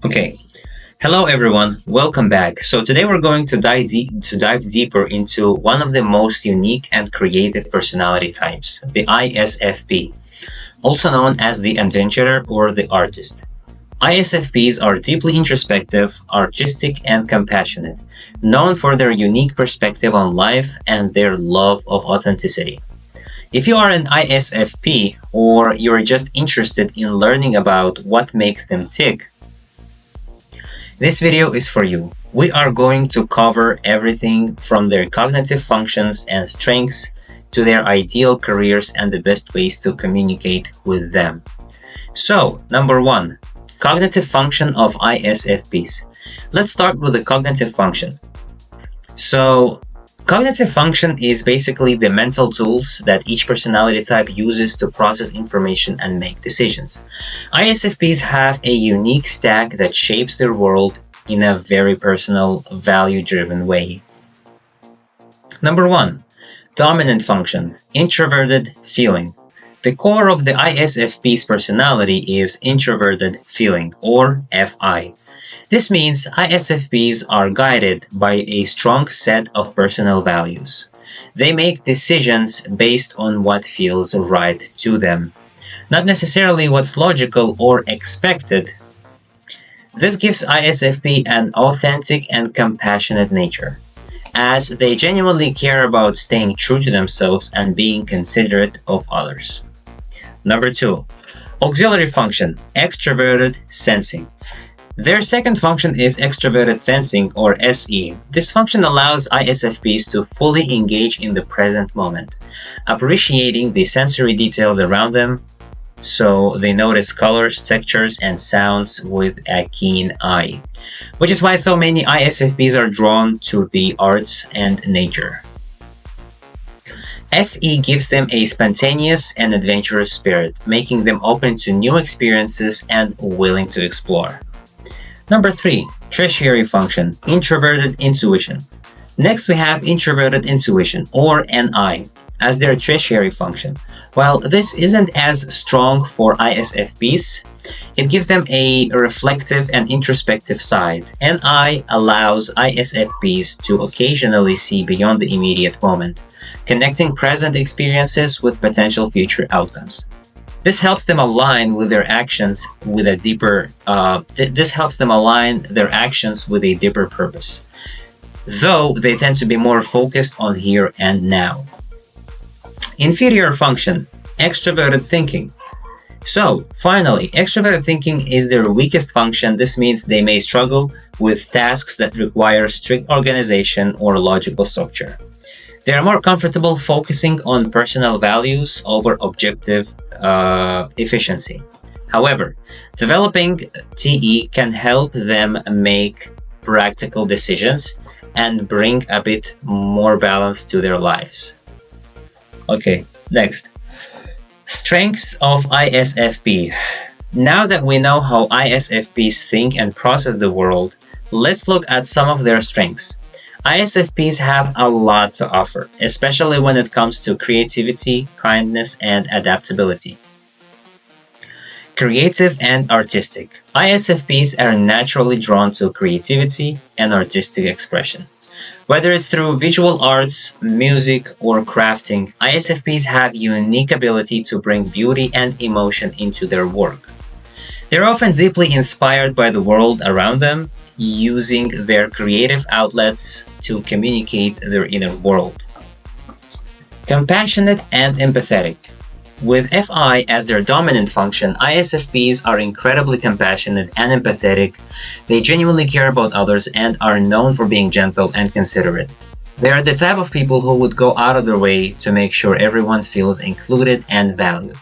Okay. Hello everyone. Welcome back. So today we're going to dive deeper into one of the most unique and creative personality types, the ISFP, also known as the adventurer or the artist. ISFPs are deeply introspective, artistic, and compassionate, known for their unique perspective on life and their love of authenticity. If you are an ISFP or you're just interested in learning about what makes them tick, this video is for you. We are going to cover everything from their cognitive functions and strengths to their ideal careers and the best ways to communicate with them. So, number one, cognitive function of ISFPs. Let's start with the cognitive function. So, cognitive function is basically the mental tools that each personality type uses to process information and make decisions. ISFPs have a unique stack that shapes their world in a very personal, value-driven way. Number one, dominant function, introverted feeling. The core of the ISFP's personality is introverted feeling, or FI. This means ISFPs are guided by a strong set of personal values. They make decisions based on what feels right to them, not necessarily what's logical or expected. This gives ISFP an authentic and compassionate nature, as they genuinely care about staying true to themselves and being considerate of others. Number two, auxiliary function, extroverted sensing. Their second function is extroverted sensing, or SE. This function allows ISFPs to fully engage in the present moment, appreciating the sensory details around them, so they notice colors, textures, and sounds with a keen eye, which is why so many ISFPs are drawn to the arts and nature. SE gives them a spontaneous and adventurous spirit, making them open to new experiences and willing to explore. Number three, tertiary function, introverted intuition. Next, we have introverted intuition, or NI, as their tertiary function. While this isn't as strong for ISFPs, it gives them a reflective and introspective side. NI allows ISFPs to occasionally see beyond the immediate moment, connecting present experiences with potential future outcomes. This helps them align with their actions with a deeper. This helps them align their actions with a deeper purpose, though they tend to be more focused on here and now. Inferior function, extroverted thinking. So, finally, extroverted thinking is their weakest function. This means they may struggle with tasks that require strict organization or logical structure. They are more comfortable focusing on personal values over objective efficiency. However, developing TE can help them make practical decisions and bring a bit more balance to their lives. Okay, next. Strengths of ISFP. Now that we know how ISFPs think and process the world, let's look at some of their strengths. ISFPs have a lot to offer, especially when it comes to creativity, kindness, and adaptability. Creative and artistic. ISFPs are naturally drawn to creativity and artistic expression. Whether it's through visual arts, music, or crafting, ISFPs have unique ability to bring beauty and emotion into their work. They're often deeply inspired by the world around them, using their creative outlets to communicate their inner world. Compassionate and empathetic. With FI as their dominant function, ISFPs are incredibly compassionate and empathetic. They genuinely care about others and are known for being gentle and considerate. They are the type of people who would go out of their way to make sure everyone feels included and valued.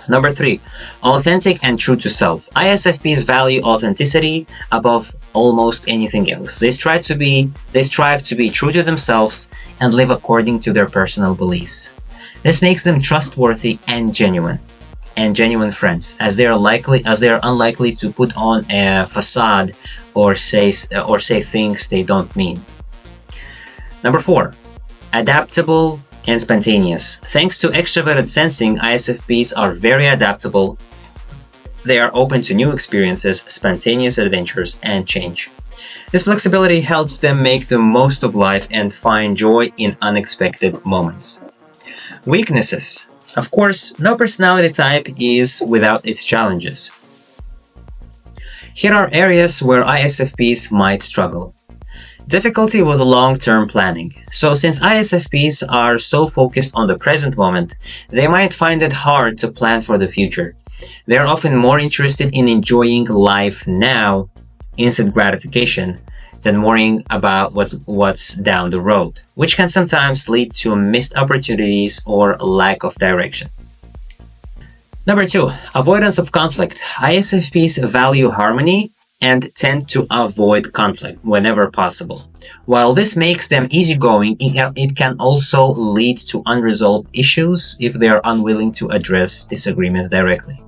Number three, authentic and true to self. ISFPs value authenticity above almost anything else. They strive to be true to themselves and live according to their personal beliefs. This makes them trustworthy and genuine friends, as they are unlikely to put on a facade or say things they don't mean. Number four, adaptable and spontaneous. Thanks to extroverted sensing, ISFPs are very adaptable They are open to new experiences, spontaneous adventures, and change. This flexibility helps them make the most of life and find joy in unexpected moments. Weaknesses. Of course, no personality type is without its challenges. Here are areas where ISFPs might struggle. Difficulty with long-term planning. So since ISFPs are so focused on the present moment, they might find it hard to plan for the future. They are often more interested in enjoying life now, instant gratification, than worrying about what's down the road, which can sometimes lead to missed opportunities or lack of direction. Number 2, avoidance of conflict. ISFPs value harmony and tend to avoid conflict whenever possible. While this makes them easygoing, it can also lead to unresolved issues if they are unwilling to address disagreements directly.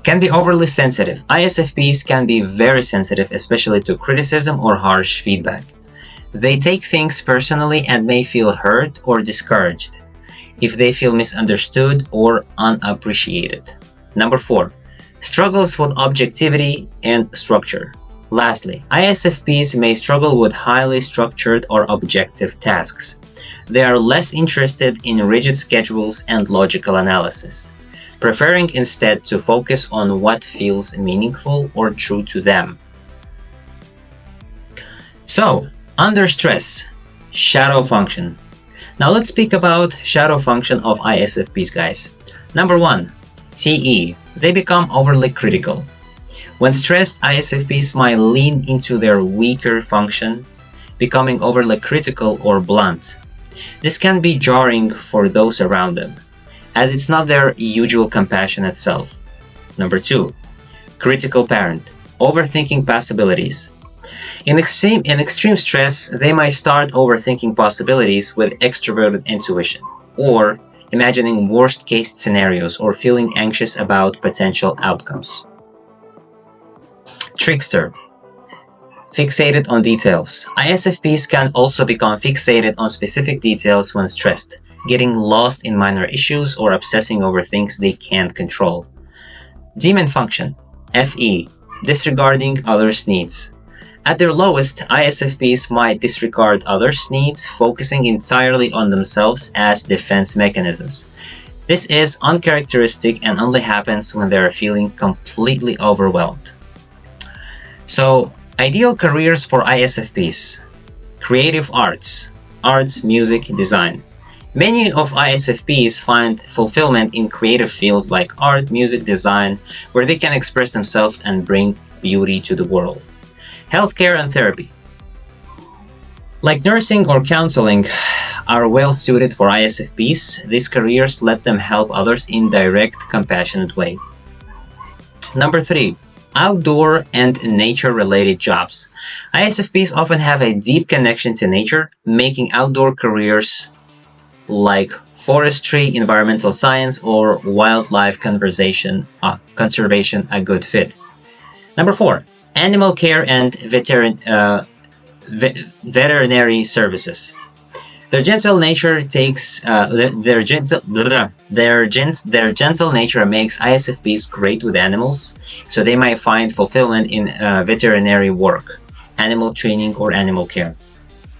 Can be overly sensitive. ISFPs can be very sensitive, especially to criticism or harsh feedback. They take things personally and may feel hurt or discouraged if they feel misunderstood or unappreciated. Number 4, struggles with objectivity and structure. Lastly, ISFPs may struggle with highly structured or objective tasks. They are less interested in rigid schedules and logical analysis, preferring instead to focus on what feels meaningful or true to them. So, under stress, shadow function. Now let's speak about shadow function of ISFPs, guys. Number 1, TE. They become overly critical. When stressed, ISFPs might lean into their weaker function, becoming overly critical or blunt. This can be jarring for those around them, as it's not their usual compassionate self. Number 2, critical parent, overthinking possibilities. In extreme stress, they might start overthinking possibilities with extroverted intuition, or imagining worst-case scenarios or feeling anxious about potential outcomes. Trickster, fixated on details. ISFPs can also become fixated on specific details when stressed, getting lost in minor issues or obsessing over things they can't control. Demon function, FE, disregarding others' needs. At their lowest, ISFPs might disregard others' needs, focusing entirely on themselves as defense mechanisms. This is uncharacteristic and only happens when they are feeling completely overwhelmed. So, ideal careers for ISFPs: creative arts, music, design. Many of ISFPs find fulfillment in creative fields like art, music, design, where they can express themselves and bring beauty to the world. Healthcare and therapy, like nursing or counseling, are well suited for ISFPs. These careers let them help others in direct, compassionate way. Number 3, outdoor and nature-related jobs. ISFPs often have a deep connection to nature, making outdoor careers like forestry, environmental science, or wildlife conservation a good fit. Number 4, animal care and veterinary services. Their gentle nature makes ISFPs great with animals, so they might find fulfillment in veterinary work, animal training, or animal care.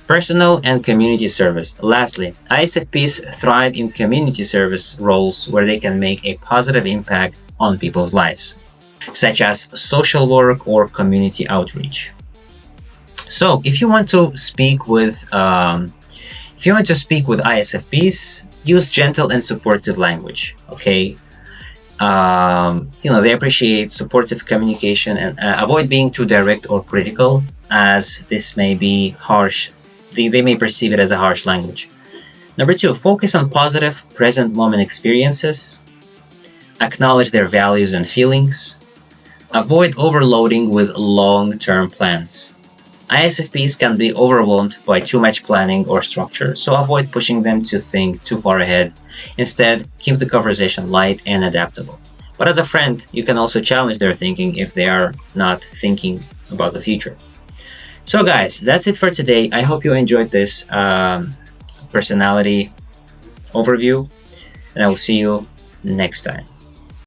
Personal and community service. Lastly, ISFPs thrive in community service roles where they can make a positive impact on people's lives, such as social work or community outreach. So, if you want to speak with ISFPs, use gentle and supportive language. Okay, they appreciate supportive communication and avoid being too direct or critical, as this may be harsh. They may perceive it as a harsh language. Number 2, focus on positive present moment experiences. Acknowledge their values and feelings. Avoid overloading with long-term plans. ISFPs can be overwhelmed by too much planning or structure, so avoid pushing them to think too far ahead. Instead, keep the conversation light and adaptable. But as a friend, you can also challenge their thinking if they are not thinking about the future. So guys, that's it for today. I hope you enjoyed this personality overview, and I will see you next time.